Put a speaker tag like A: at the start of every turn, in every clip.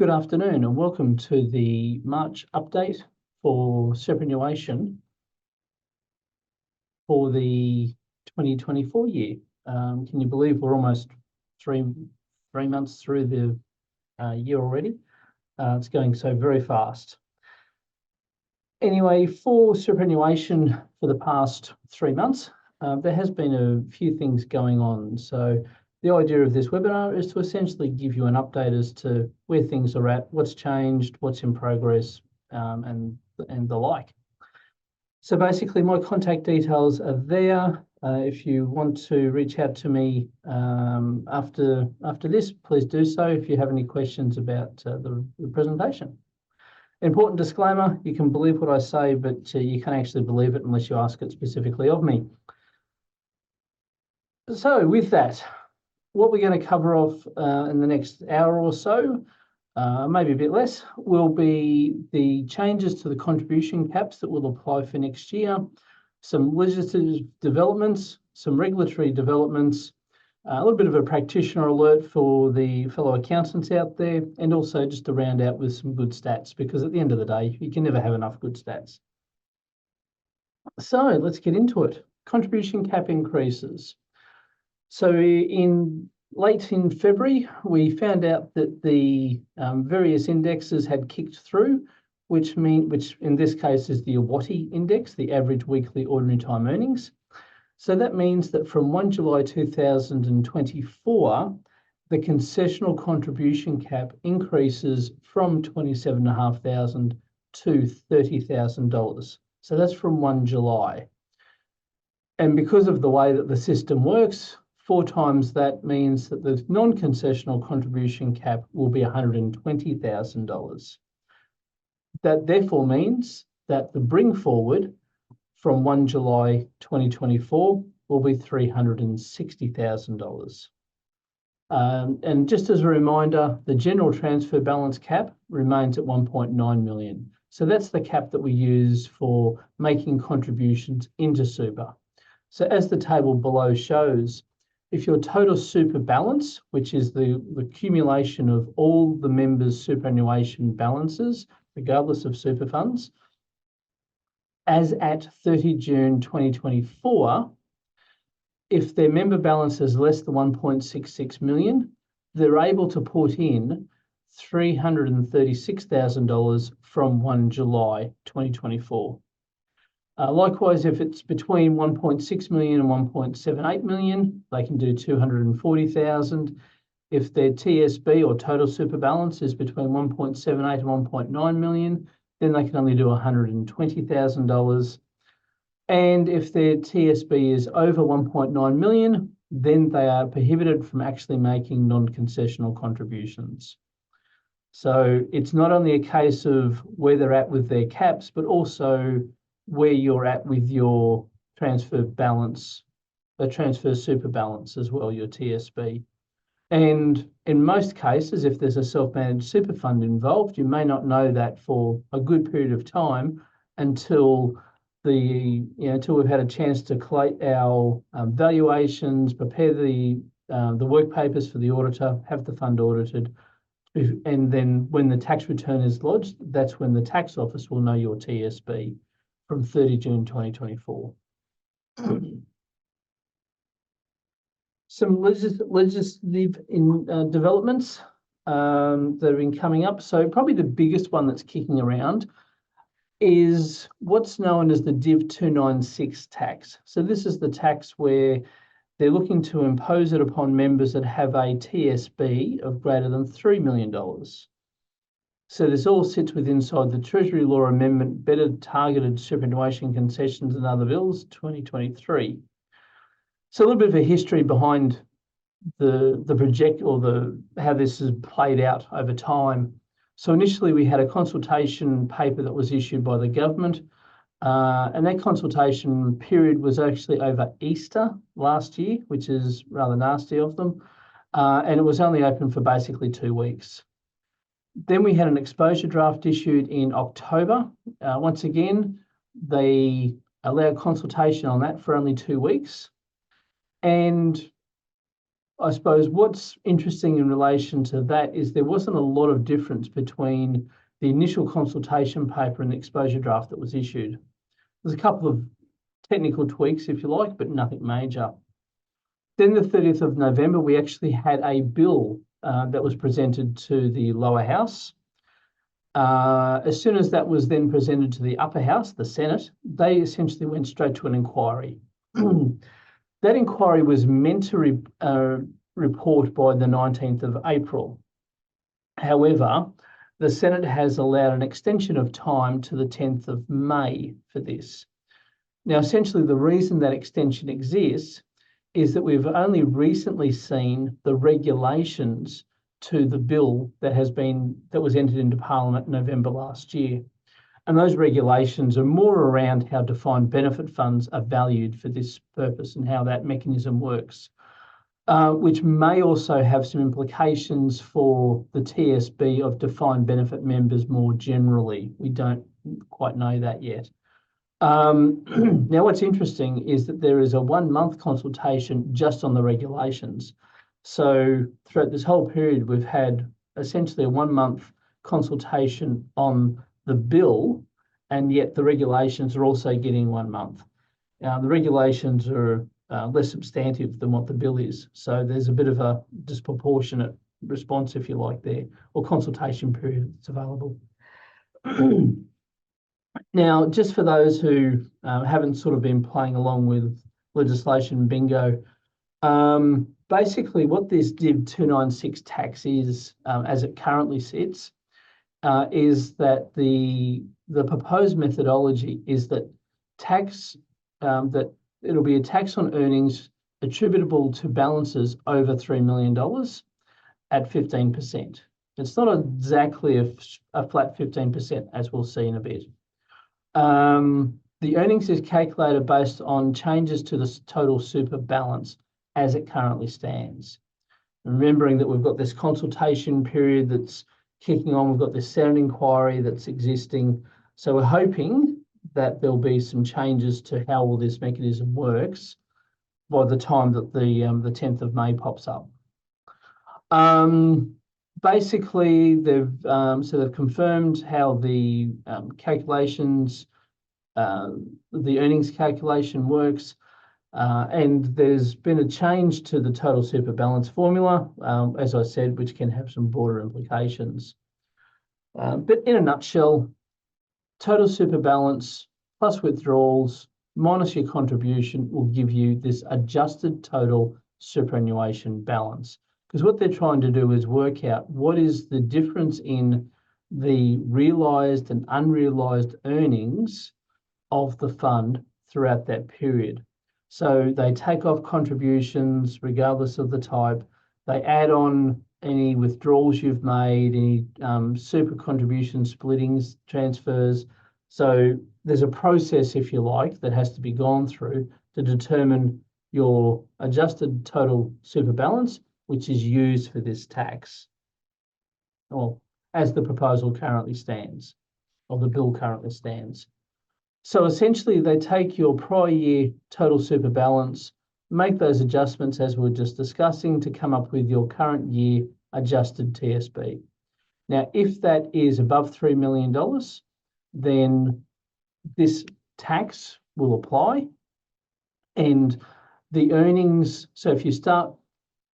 A: Good afternoon and welcome to the March update for superannuation for the 2024 year. Can you believe we're almost three months through the year already? It's going so very fast. Anyway, for superannuation for the past 3 months, there has been a few things going on. So the idea of this webinar is to essentially give you an update as to where things are at, what's changed, what's in progress, and the like. So basically, my contact details are there. If you want to reach out to me after this, please do so if you have any questions about the presentation. Important disclaimer, you can believe what I say, but you can't actually believe it unless you ask it specifically of me. So with that, what we're going to cover off in the next hour or so, maybe a bit less, will be the changes to the contribution caps that will apply for next year, some legislative developments, some regulatory developments, a little bit of a practitioner alert for the fellow accountants out there, and also just to round out with some good stats, because at the end of the day, you can never have enough good stats. So let's get into it. Contribution cap increases. So late in February, we found out that the various indexes had kicked through, which in this case is the AWOTI index, the average weekly ordinary time earnings. So that means that from 1 July 2024, the concessional contribution cap increases from $27,500 to $30,000. So that's from 1 July. And because of the way that the system works, 4 times that means that the non-concessional contribution cap will be $120,000. That therefore means that the bring forward from 1 July 2024 will be $360,000. And just as a reminder, the general transfer balance cap remains at 1.9 million. So that's the cap that we use for making contributions into super. So as the table below shows, if your total super balance, which is the accumulation of all the members' superannuation balances, regardless of super funds, as at 30 June 2024, if their member balance is less than 1.66 million, they're able to put in $336,000 from 1 July 2024. Likewise, if it's between 1.6 million and 1.78 million, they can do 240,000. If their TSB or total super balance is between 1.78 and 1.9 million, then they can only do $120,000. And if their TSB is over 1.9 million, then they are prohibited from actually making non-concessional contributions. So it's not only a case of where they're at with their caps, but also where you're at with your transfer balance, the transfer super balance as well, your TSB. And in most cases, if there's a self-managed super fund involved, you may not know that for a good period of time until until we've had a chance to collate our valuations, prepare the work papers for the auditor, have the fund audited, and then when the tax return is lodged, that's when the tax office will know your TSB from 30 June 2024. Some legislative developments that have been coming up. So probably the biggest one that's kicking around is what's known as the Div 296 tax. So this is the tax where they're looking to impose it upon members that have a TSB of greater than $3 million. So this all sits inside the Treasury Law Amendment, Better Targeted Superannuation Concessions and Other Bills, 2023. So a little bit of a history behind the project or how this has played out over time. So initially we had a consultation paper that was issued by the government, and that consultation period was actually over Easter last year, which is rather nasty of them, and it was only open for basically 2 weeks. Then we had an exposure draft issued in October. Once again, they allowed consultation on that for only 2 weeks. And I suppose what's interesting in relation to that is there wasn't a lot of difference between the initial consultation paper and the exposure draft that was issued. There's a couple of technical tweaks, if you like, but nothing major. Then the 30th of November, we actually had a bill that was presented to the lower house. As soon as that was then presented to the upper house, the Senate, they essentially went straight to an inquiry. That inquiry was meant to report by the 19th of April. However, the Senate has allowed an extension of time to the 10th of May for this. Now, essentially, the reason that extension exists is that we've only recently seen the regulations to the bill that was entered into Parliament in November last year. And those regulations are more around how defined benefit funds are valued for this purpose and how that mechanism works, which may also have some implications for the TSB of defined benefit members more generally. We don't quite know that yet. Now, what's interesting is that there is a 1-month consultation just on the regulations. So throughout this whole period, we've had essentially a 1-month consultation on the bill, and yet the regulations are also getting 1 month. The regulations are less substantive than what the bill is. So there's a bit of a disproportionate response, if you like, there, or consultation period that's available. Now, just for those who haven't sort of been playing along with legislation bingo, basically what this Div 296 tax is, as it currently sits, is that the proposed methodology is that that it'll be a tax on earnings attributable to balances over $3 million at 15%. It's not exactly a flat 15%, as we'll see in a bit. The earnings is calculated based on changes to the total super balance as it currently stands. Remembering that we've got this consultation period that's kicking on, we've got this Senate inquiry that's existing. So we're hoping that there'll be some changes to how all this mechanism works by the time that the 10th of May pops up. Basically, they've confirmed how the calculations, the earnings calculation works, and there's been a change to the total super balance formula, as I said, which can have some broader implications. But in a nutshell, total super balance plus withdrawals minus your contribution will give you this adjusted total superannuation balance. Because what they're trying to do is work out what is the difference in the realised and unrealised earnings of the fund throughout that period. So they take off contributions regardless of the type. They add on any withdrawals you've made, any super contribution splittings, transfers. So there's a process, if you like, that has to be gone through to determine your adjusted total super balance, which is used for this tax, or as the proposal currently stands, or the bill currently stands. So essentially, they take your prior year total super balance, make those adjustments as we were just discussing to come up with your current year adjusted TSB. Now, if that is above $3 million, then this tax will apply, and the earnings, so if you start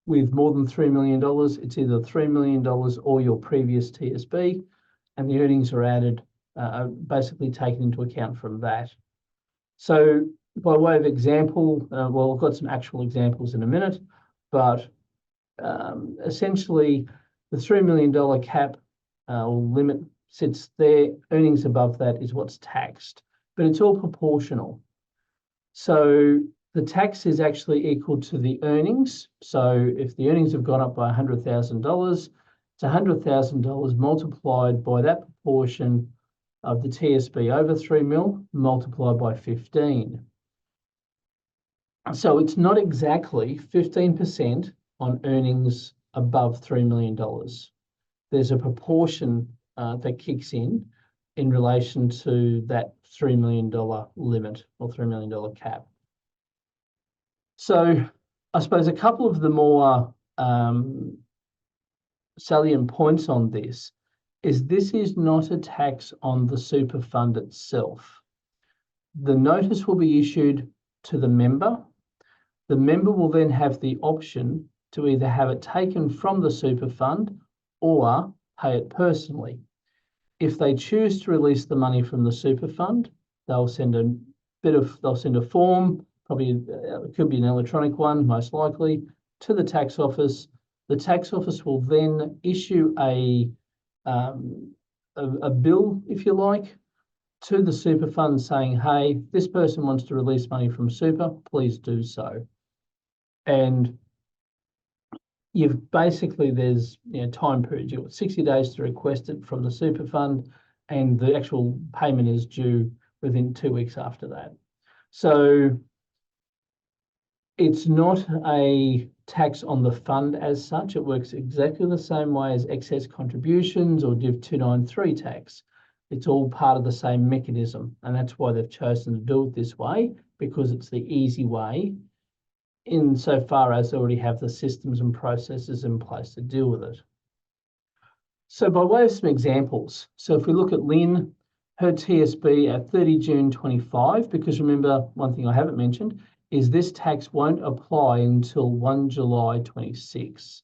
A: with more than $3 million, it's either $3 million or your previous TSB, and the earnings are added, basically taken into account from that. So by way of example, well, I've got some actual examples in a minute, but essentially the $3 million cap or limit sits there. Earnings above that is what's taxed, but it's all proportional. So the tax is actually equal to the earnings. So if the earnings have gone up by $100,000, it's $100,000 multiplied by that proportion of the TSB over 3 mil multiplied by 15. So it's not exactly 15% on earnings above $3 million. There's a proportion that kicks in relation to that $3 million limit or $3 million cap. So I suppose a couple of the more salient points on this is not a tax on the super fund itself. The notice will be issued to the member. The member will then have the option to either have it taken from the super fund or pay it personally. If they choose to release the money from the super fund, they'll send a form, probably it could be an electronic one, most likely, to the tax office. The tax office will then issue a bill, if you like, to the super fund saying, hey, this person wants to release money from super, please do so. And there's time period. You've got 60 days to request it from the super fund, and the actual payment is due within 2 weeks after that. So it's not a tax on the fund as such. It works exactly the same way as excess contributions or Div 293 tax. It's all part of the same mechanism, and that's why they've chosen to do it this way, because it's the easy way insofar as they already have the systems and processes in place to deal with it. So by way of some examples, so if we look at Lynn, her TSB at 30 June 25, because remember, one thing I haven't mentioned is this tax won't apply until 1 July 26.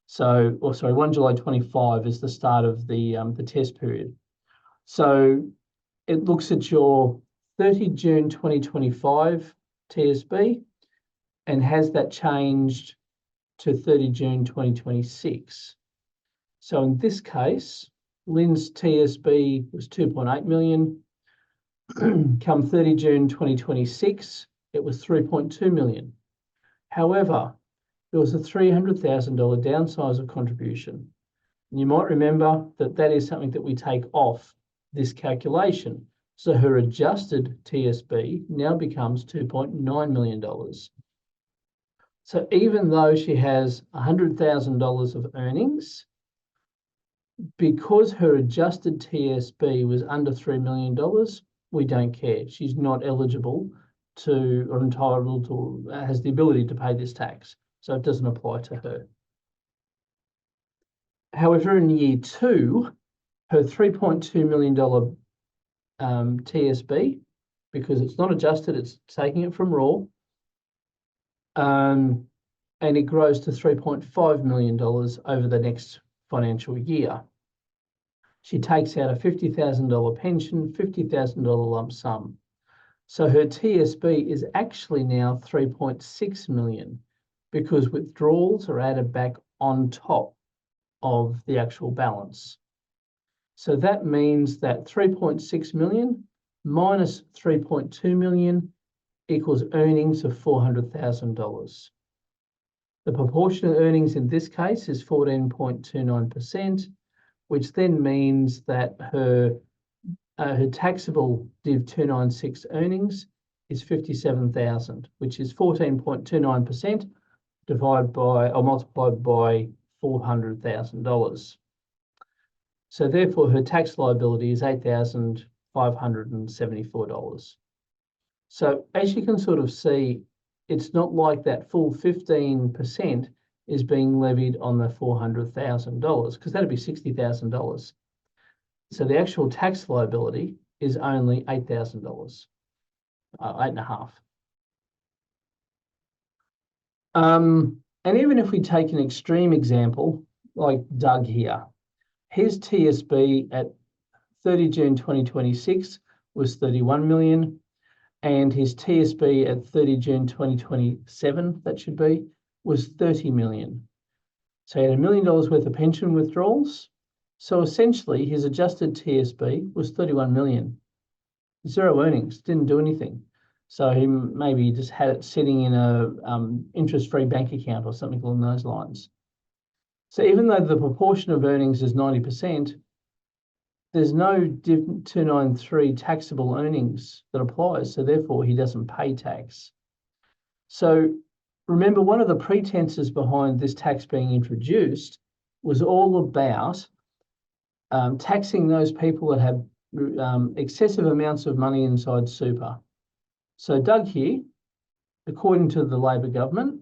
A: So, 1 July 25 is the start of the test period. So it looks at your 30 June 2025 TSB and has that changed to 30 June 2026. So in this case, Lynn's TSB was 2.8 million. Come 30 June 2026, it was 3.2 million. However, there was a $300,000 downsize of contribution. And you might remember that is something that we take off this calculation. So her adjusted TSB now becomes $2.9 million. So even though she has $100,000 of earnings, because her adjusted TSB was under $3 million, we don't care. She's not eligible to, or entitled to, has the ability to pay this tax. So it doesn't apply to her. However, in year 2, her $3.2 million TSB, because it's not adjusted, it's taking it from raw, and it grows to $3.5 million over the next financial year. She takes out a $50,000 pension, $50,000 lump sum. So her TSB is actually now 3.6 million because withdrawals are added back on top of the actual balance. So that means that 3.6 million minus 3.2 million equals earnings of $400,000. The proportionate earnings in this case is 14.29%, which then means that her taxable Div 296 earnings is 57,000, which is 14.29% divided by or multiplied by $400,000. So therefore, her tax liability is $8,574. So as you can sort of see, it's not like that full 15% is being levied on the $400,000 because that'd be $60,000. So the actual tax liability is only $8,000, $8,500. And even if we take an extreme example, like Doug here, his TSB at 30 June 2026 was 31 million, and his TSB at 30 June 2027, that should be, was 30 million. So he had $1 million worth of pension withdrawals. So essentially his adjusted TSB was 31 million. Zero earnings, didn't do anything. So he maybe just had it sitting in a interest-free bank account or something along those lines. So even though the proportion of earnings is 90%, there's no Div 293 taxable earnings that applies. So therefore he doesn't pay tax. So remember, one of the pretenses behind this tax being introduced was all about taxing those people that have excessive amounts of money inside super. So Doug here, according to the Labor government,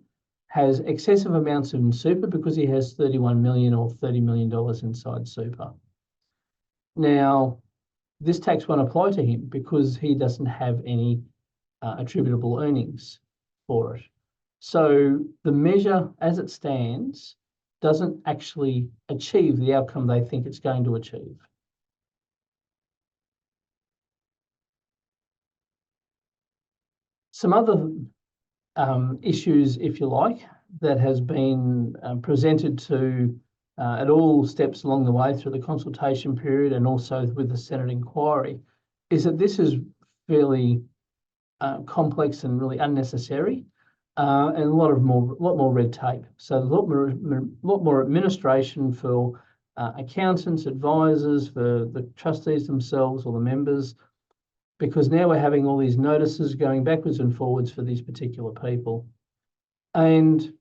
A: has excessive amounts in super because he has 31 million or $30 million inside super. Now, this tax won't apply to him because he doesn't have any attributable earnings for it. So the measure as it stands doesn't actually achieve the outcome they think it's going to achieve. Some other issues, if you like, that has been presented to at all steps along the way through the consultation period and also with the Senate inquiry is that this is fairly complex and really unnecessary, and a lot more red tape. So a lot more administration for accountants, advisors, for the trustees themselves or the members, because now we're having all these notices going backwards and forwards for these particular people. And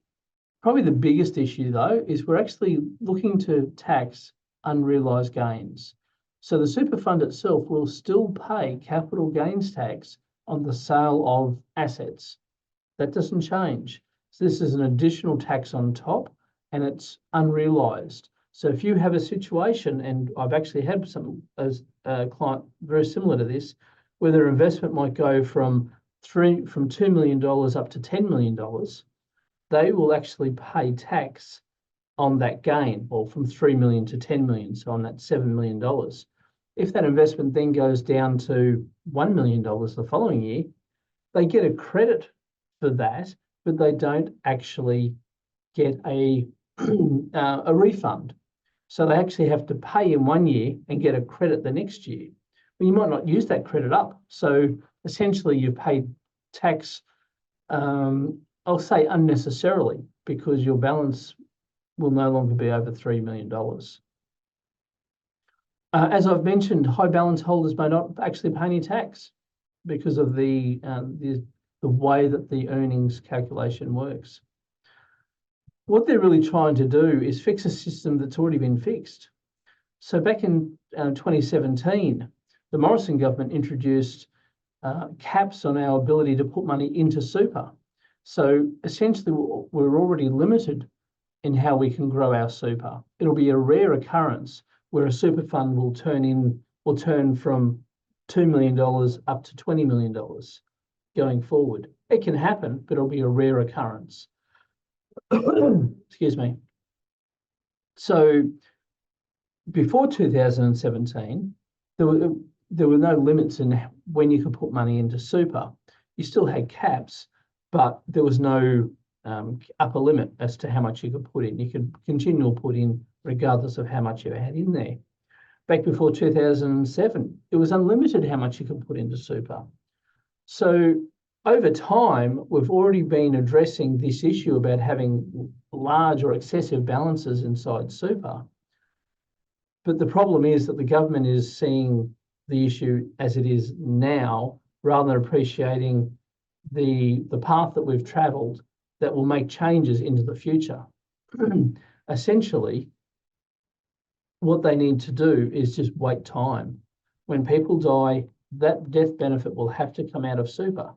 A: probably the biggest issue, though, is we're actually looking to tax unrealised gains. So the super fund itself will still pay capital gains tax on the sale of assets. That doesn't change. So this is an additional tax on top, and it's unrealised. So if you have a situation, and I've actually had some as a client very similar to this, where their investment might go from $2 million up to $10 million, they will actually pay tax on that gain, or from 3 million to 10 million, so on that $7 million. If that investment then goes down to $1 million the following year, they get a credit for that, but they don't actually get a refund. So they actually have to pay in 1 year and get a credit the next year. Well, you might not use that credit up. So essentially you've paid tax, I'll say unnecessarily, because your balance will no longer be over $3 million. As I've mentioned, high balance holders may not actually pay any tax because of the way that the earnings calculation works. What they're really trying to do is fix a system that's already been fixed. So back in 2017, the Morrison government introduced caps on our ability to put money into super. So essentially, we're already limited in how we can grow our super. It'll be a rare occurrence where a super fund will turn from $2 million up to $20 million going forward. It can happen, but it'll be a rare occurrence. Excuse me. So before 2017, there were no limits in when you could put money into super. You still had caps, but there was no upper limit as to how much you could put in. You could continue to put in regardless of how much you had in there. Back before 2007, it was unlimited how much you could put into super. So over time, we've already been addressing this issue about having large or excessive balances inside super. But the problem is that the government is seeing the issue as it is now, rather than appreciating the path that we've travelled that will make changes into the future. Essentially, what they need to do is just wait time. When people die, that death benefit will have to come out of super.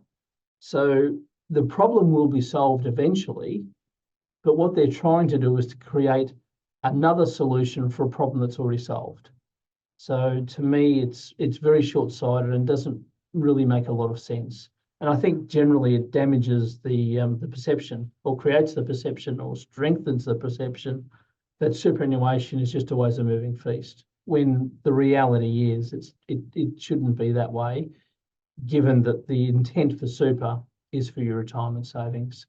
A: So the problem will be solved eventually, but what they're trying to do is to create another solution for a problem that's already solved. So to me, it's very short-sighted and doesn't really make a lot of sense. And I think generally it damages the perception, or creates the perception, or strengthens the perception that superannuation is just always a moving feast, when the reality is it shouldn't be that way, given that the intent for super is for your retirement savings.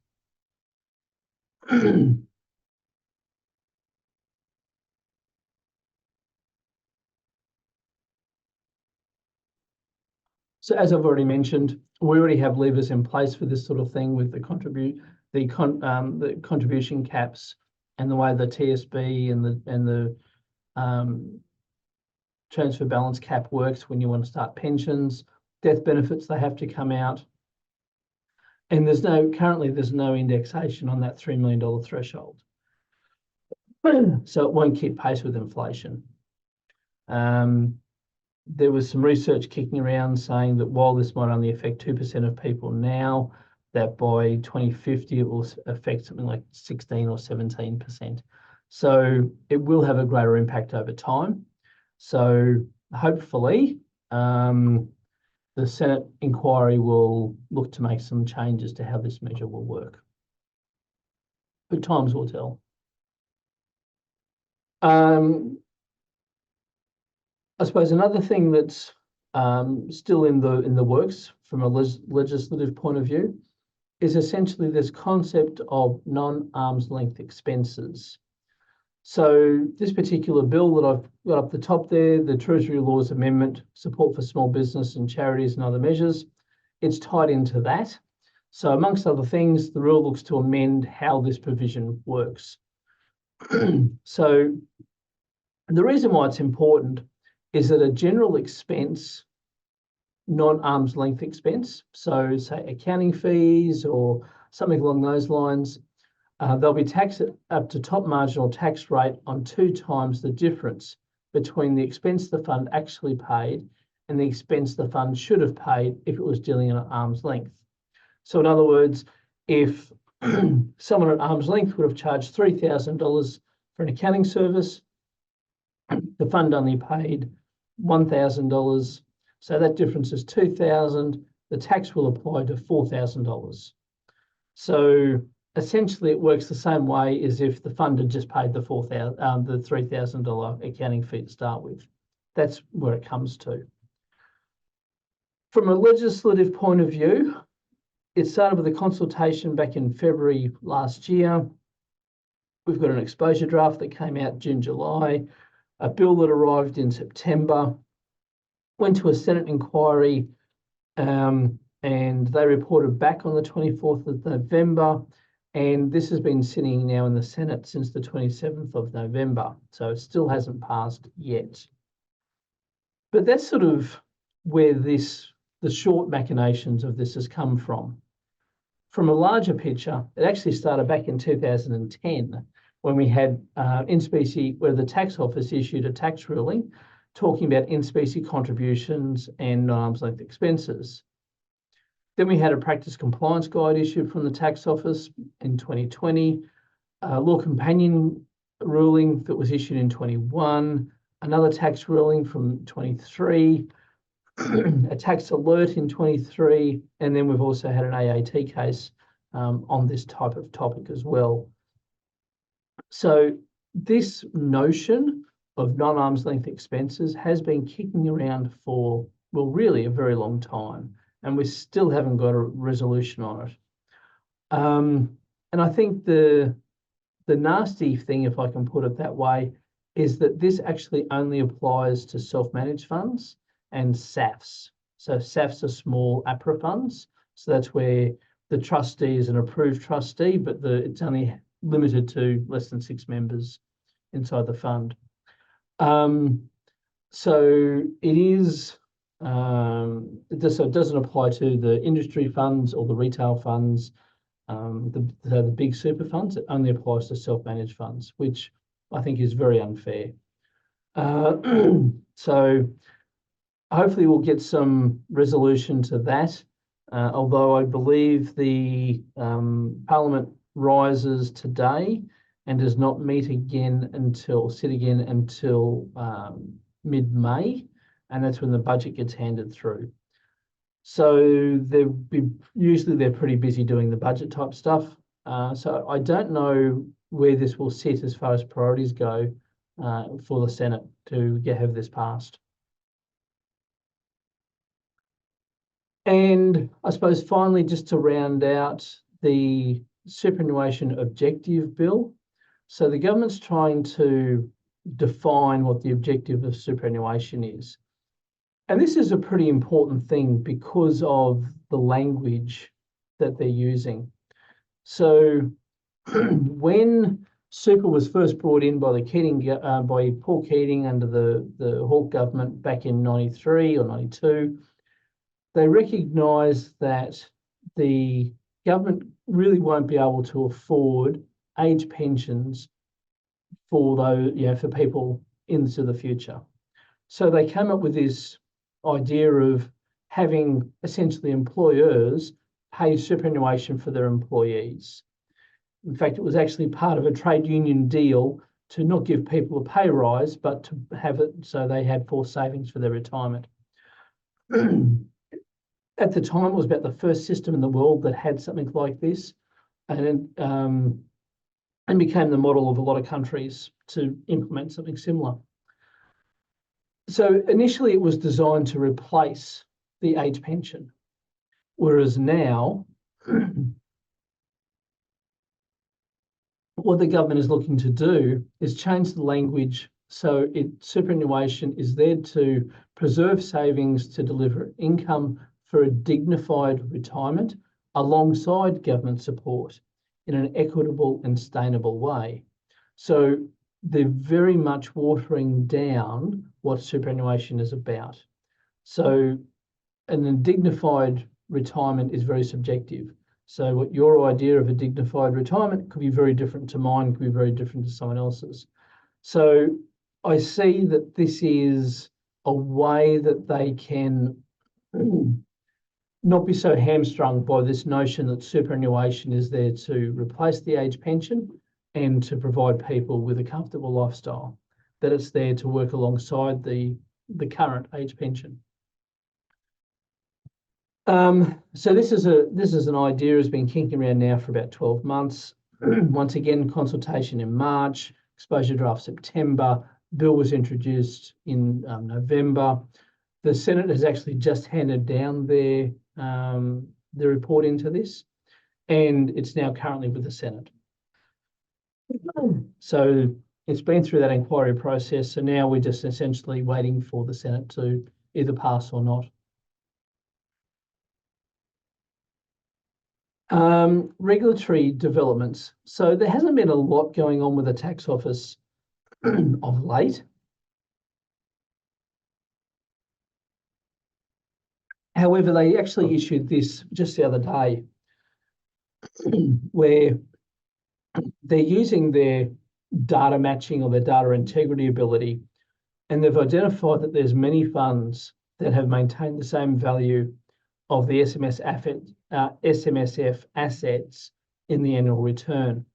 A: So as I've already mentioned, we already have levers in place for this sort of thing with the contribution caps and the way the TSB and the transfer balance cap works when you want to start pensions, death benefits, they have to come out. And currently there's no indexation on that $3 million threshold. So it won't keep pace with inflation. There was some research kicking around saying that while this might only affect 2% of people now, that by 2050 it will affect something like 16 or 17%. So it will have a greater impact over time. So hopefully the Senate inquiry will look to make some changes to how this measure will work. But times will tell. I suppose another thing that's still in the works from a legislative point of view is essentially this concept of non-arm's length expenses. So this particular bill that I've got up the top there, the Treasury Laws Amendment, support for small business and charities and other measures, it's tied into that. So amongst other things, the rule looks to amend how this provision works. So the reason why it's important is that a general expense, non-arm's length expense, so say accounting fees or something along those lines, they'll be taxed at up to top marginal tax rate on 2 times the difference between the expense the fund actually paid and the expense the fund should have paid if it was dealing at arm's length. So in other words, if someone at arm's length would have charged $3,000 for an accounting service, the fund only paid $1,000. So that difference is $2,000. The tax will apply to $4,000. So essentially it works the same way as if the fund had just paid the $3,000 accounting fee to start with. That's where it comes to. From a legislative point of view, it started with a consultation back in February last year. We've got an exposure draft that came out June, July, a bill that arrived in September, went to a Senate inquiry, and they reported back on the 24th of November, and this has been sitting now in the Senate since the 27th of November, so it still hasn't passed yet. But that's sort of where the short machinations of this has come from. From a larger picture, it actually started back in 2010 when we had in specie, where the tax office issued a tax ruling talking about in specie contributions and non-arm's length expenses. Then we had a practice compliance guide issued from the tax office in 2020, a law companion ruling that was issued in 21, another tax ruling from 23, a tax alert in 23, and then we've also had an AAT case on this type of topic as well. So this notion of non-arm's length expenses has been kicking around for, well, really a very long time, and we still haven't got a resolution on it. And I think the nasty thing, if I can put it that way, is that this actually only applies to self-managed funds and SAFs. So SAFs are small APRA funds. So that's where the trustee is an approved trustee, but it's only limited to less than 6 members inside the fund. So it is, so it doesn't apply to the industry funds or the retail funds, the big super funds. It only applies to self-managed funds, which I think is very unfair. So hopefully we'll get some resolution to that, although I believe the Parliament rises today and does not meet again until mid-May, and that's when the budget gets handed through. So usually they're pretty busy doing the budget type stuff. So I don't know where this will sit as far as priorities go for the Senate to have this passed. And I suppose finally, just to round out the superannuation objective bill. So the government's trying to define what the objective of superannuation is. And this is a pretty important thing because of the language that they're using. So when super was first brought in by by Paul Keating under the Hawke government back in 93 or 92, they recognised that the government really won't be able to afford age pensions for those, for people into the future. So they came up with this idea of having essentially employers pay superannuation for their employees. In fact, it was actually part of a trade union deal to not give people a pay rise, but to have it so they had forced savings for their retirement. At the time, it was about the first system in the world that had something like this, and became the model of a lot of countries to implement something similar. So initially, it was designed to replace the age pension, whereas now what the government is looking to do is change the language so superannuation is there to preserve savings to deliver income for a dignified retirement alongside government support in an equitable and sustainable way. So they're very much watering down what superannuation is about. So a dignified retirement is very subjective. So what your idea of a dignified retirement could be very different to mine, could be very different to someone else's. So I see that this is a way that they can not be so hamstrung by this notion that superannuation is there to replace the age pension and to provide people with a comfortable lifestyle, that it's there to work alongside the current age pension. So this is an idea that's been kicking around now for about 12 months. Once again, consultation in March, exposure draft September, bill was introduced in November. The Senate has actually just handed down their report into this, and it's now currently with the Senate. So it's been through that inquiry process. So now we're just essentially waiting for the Senate to either pass or not. Regulatory developments. So there hasn't been a lot going on with the tax office of late. However, they actually issued this just the other day where they're using their data matching or their data integrity ability, and they've identified that there's many funds that have maintained the same value of the SMSF assets in the annual return.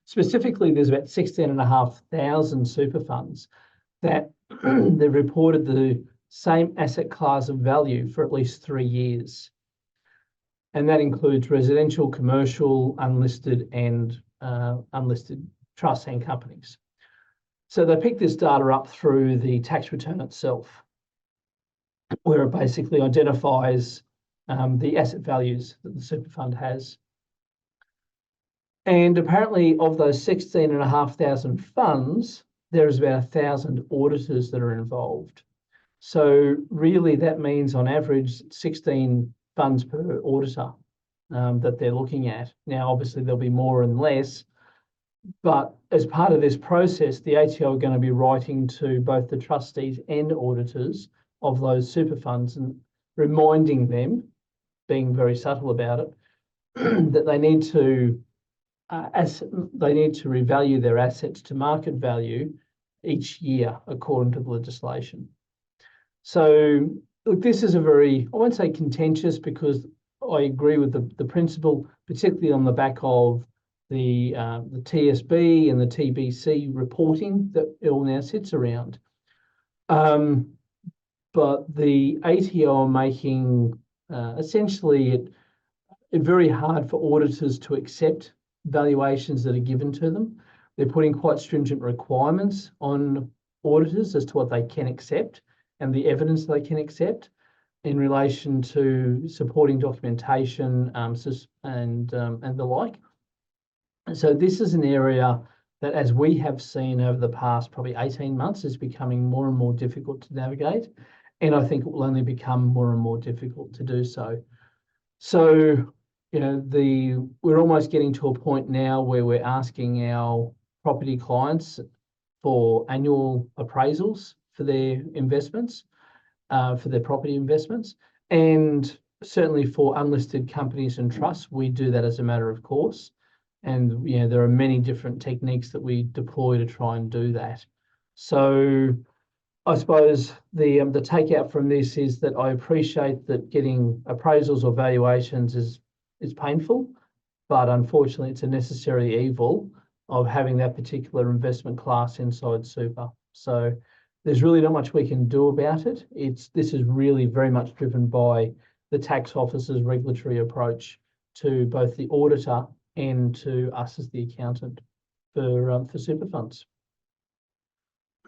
A: Specifically, there's about 16,500 super funds that they've reported the same asset class of value for at least 3 years. And that includes residential, commercial, unlisted, and unlisted trusts and companies. So they picked this data up through the tax return itself, where it basically identifies the asset values that the super fund has. And apparently of those 16,500 funds, there is about 1,000 auditors that are involved. So really that means on average 16 funds per auditor that they're looking at. Now, obviously there'll be more and less, but as part of this process, the ATO are going to be writing to both the trustees and auditors of those super funds and reminding them, being very subtle about it, that they need to revalue their assets to market value each year according to the legislation. So look, this is a very, I won't say contentious, because I agree with the principle, particularly on the back of the TSB and the TBC reporting that it all now sits around. But the ATO are making essentially it very hard for auditors to accept valuations that are given to them. They're putting quite stringent requirements on auditors as to what they can accept and the evidence they can accept in relation to supporting documentation and the like. So this is an area that, as we have seen over the past probably 18 months, is becoming more and more difficult to navigate. And I think it will only become more and more difficult to do so. So, you know, we're almost getting to a point now where we're asking our property clients for annual appraisals for their investments, for their property investments. And certainly for unlisted companies and trusts, we do that as a matter of course. And, you know, there are many different techniques that we deploy to try and do that. So I suppose the takeout from this is that I appreciate that getting appraisals or valuations is painful, but unfortunately it's a necessary evil of having that particular investment class inside super. So there's really not much we can do about it. This is really very much driven by the tax office's regulatory approach to both the auditor and to us as the accountant for super funds.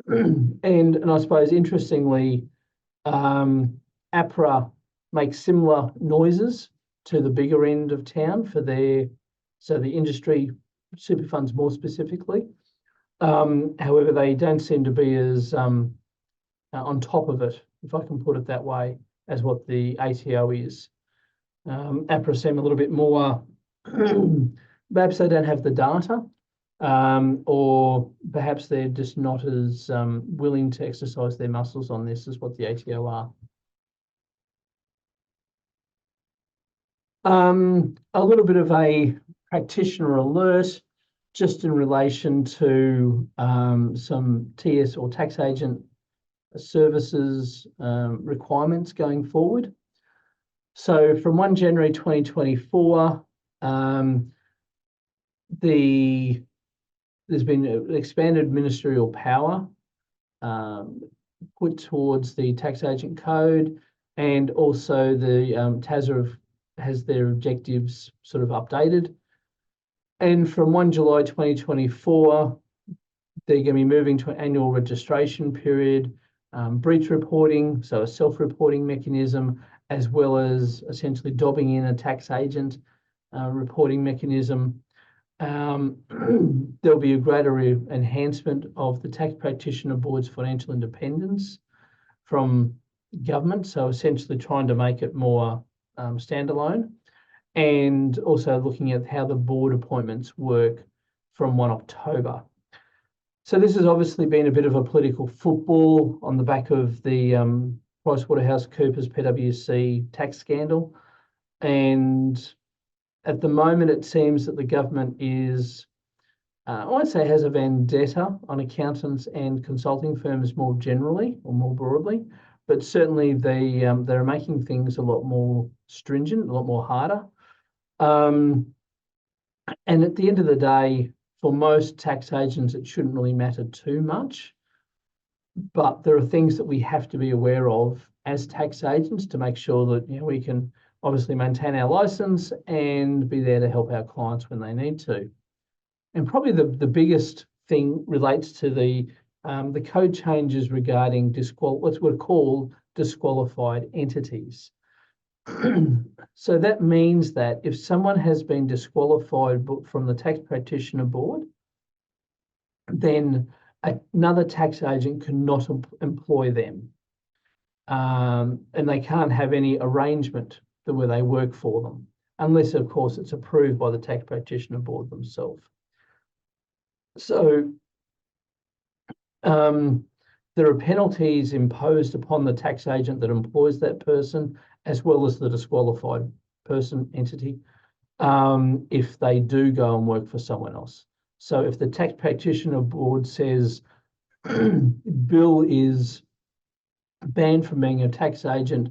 A: And I suppose interestingly, APRA makes similar noises to the bigger end of town for the industry super funds more specifically. However, they don't seem to be as on top of it, if I can put it that way, as what the ATO is. APRA seem a little bit more, perhaps they don't have the data, or perhaps they're just not as willing to exercise their muscles on this as what the ATO are. A little bit of a practitioner alert, just in relation to some TS or tax agent services requirements going forward. So from 1 January 2024, there's been an expanded ministerial power put towards the tax agent code, and also the TASA has their objectives sort of updated. And from 1 July 2024, they're going to be moving to an annual registration period, breach reporting, so a self-reporting mechanism, as well as essentially dobbing in a tax agent reporting mechanism. There'll be a greater enhancement of the tax practitioner board's financial independence from government, so essentially trying to make it more standalone, and also looking at how the board appointments work from 1 October. So this has obviously been a bit of a political football on the back of the PricewaterhouseCoopers PwC tax scandal. And at the moment, it seems that the government is, I won't say has a vendetta on accountants and consulting firms more generally or more broadly, but certainly they're making things a lot more stringent, a lot more harder. And at the end of the day, for most tax agents, it shouldn't really matter too much. But there are things that we have to be aware of as tax agents to make sure that we can obviously maintain our license and be there to help our clients when they need to. And probably the biggest thing relates to the code changes regarding what's called disqualified entities. So that means that if someone has been disqualified from the tax practitioner board, then another tax agent cannot employ them. And they can't have any arrangement where they work for them, unless, of course, it's approved by the tax practitioner board themselves. So there are penalties imposed upon the tax agent that employs that person, as well as the disqualified person entity, if they do go and work for someone else. So if the tax practitioner board says Bill is banned from being a tax agent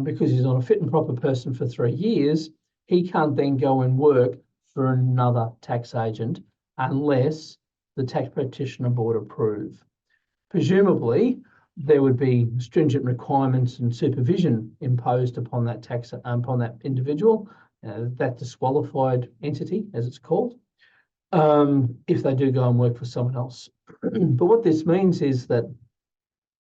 A: because he's not a fit and proper person for 3 years, he can't then go and work for another tax agent unless the tax practitioner board approve. Presumably, there would be stringent requirements and supervision imposed upon that individual, that disqualified entity, as it's called, if they do go and work for someone else. But what this means is that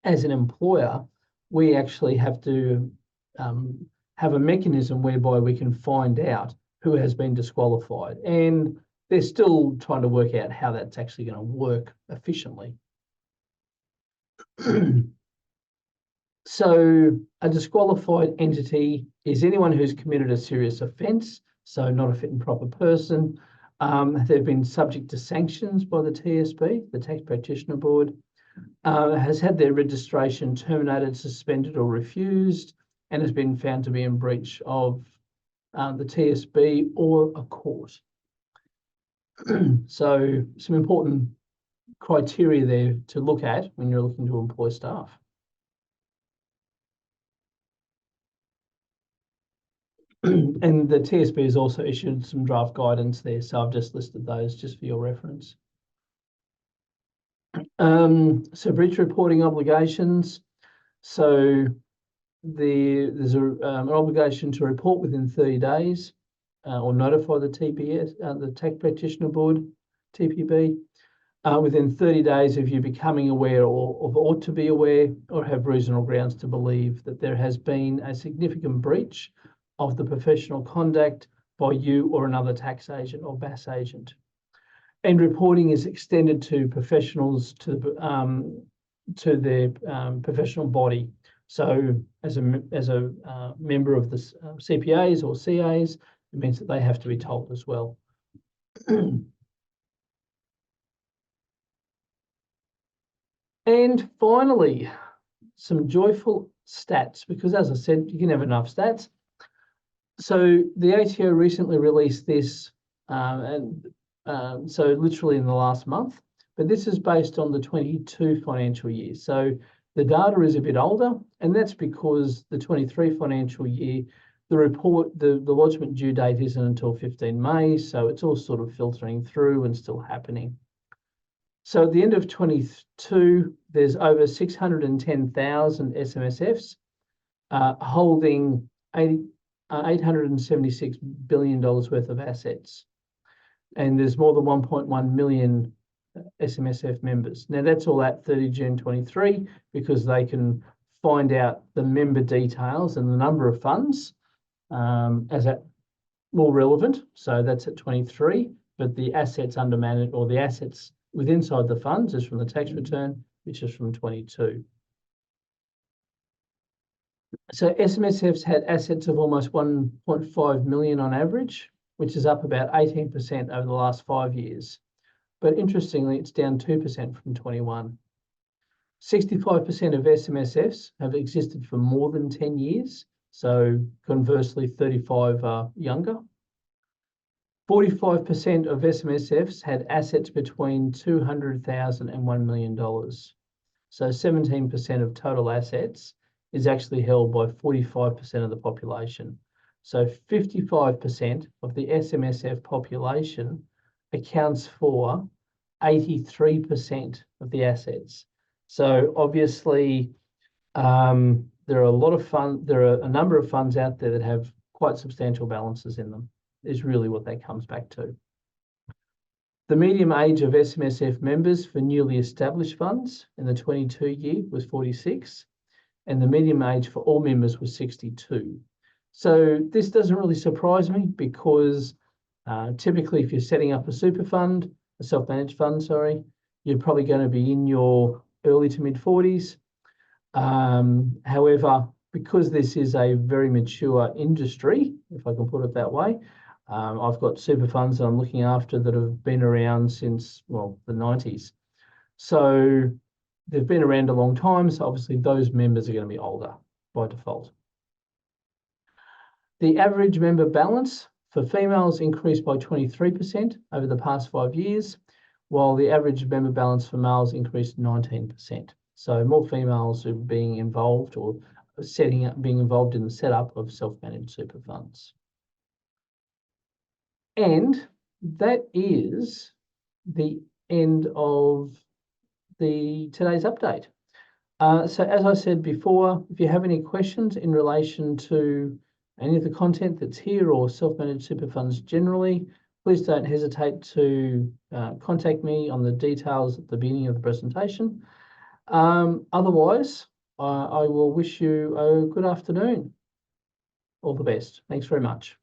A: as an employer, we actually have to have a mechanism whereby we can find out who has been disqualified. And they're still trying to work out how that's actually going to work efficiently. So a disqualified entity is anyone who's committed a serious offence, so not a fit and proper person. They've been subject to sanctions by the TSB, the Tax Practitioner Board, has had their registration terminated, suspended or refused, and has been found to be in breach of the TSB or a court. So some important criteria there to look at when you're looking to employ staff. And the TSB has also issued some draft guidance there, so I've just listed those just for your reference. So breach reporting obligations. So there's an obligation to report within 30 days or notify the TPS, the Tax Practitioner Board, TPB, within 30 days of you becoming aware or ought to be aware or have reasonable grounds to believe that there has been a significant breach of the professional conduct by you or another tax agent or BAS agent. And reporting is extended to professionals to their professional body. So as a member of the CPAs or CAs, it means that they have to be told as well. And finally, some joyful stats, because as I said, you can have enough stats. So the ATO recently released this, so literally in the last month, but this is based on the 22 financial year. So the data is a bit older, and that's because the 23 financial year, the lodgement due date isn't until 15 May, so it's all sort of filtering through and still happening. So at the end of 22, there's over 610,000 SMSFs holding $876 billion worth of assets. And there's more than 1.1 million SMSF members. Now that's all at 30 June 23 because they can find out the member details and the number of funds as at more relevant. So that's at 23, but the assets under management or the assets inside the funds is from the tax return, which is from 22. So SMSFs had assets of almost 1.5 million on average, which is up about 18% over the last 5 years. But interestingly, it's down 2% from 21. 65% of SMSFs have existed for more than 10 years. So conversely, 35 are younger. 45% of SMSFs had assets between $200,000 and $1 million. So 17% of total assets is actually held by 45% of the population. So 55% of the SMSF population accounts for 83% of the assets. So obviously, there are a number of funds out there that have quite substantial balances in them, is really what that comes back to. The median age of SMSF members for newly established funds in the 22 year was 46, and the median age for all members was 62. So this doesn't really surprise me because typically if you're setting up a super fund, a self-managed fund, sorry, you're probably going to be in your early to mid 40s. However, because this is a very mature industry, if I can put it that way, I've got super funds that I'm looking after that have been around since, well, the 90s. So they've been around a long time, so obviously those members are going to be older by default. The average member balance for females increased by 23% over the past 5 years, while the average member balance for males increased 19%. So more females are being involved or being involved in the setup of self-managed super funds. And that is the end of today's update. So as I said before, if you have any questions in relation to any of the content that's here or self-managed super funds generally, please don't hesitate to contact me on the details at the beginning of the presentation. Otherwise, I will wish you a good afternoon. All the best. Thanks very much.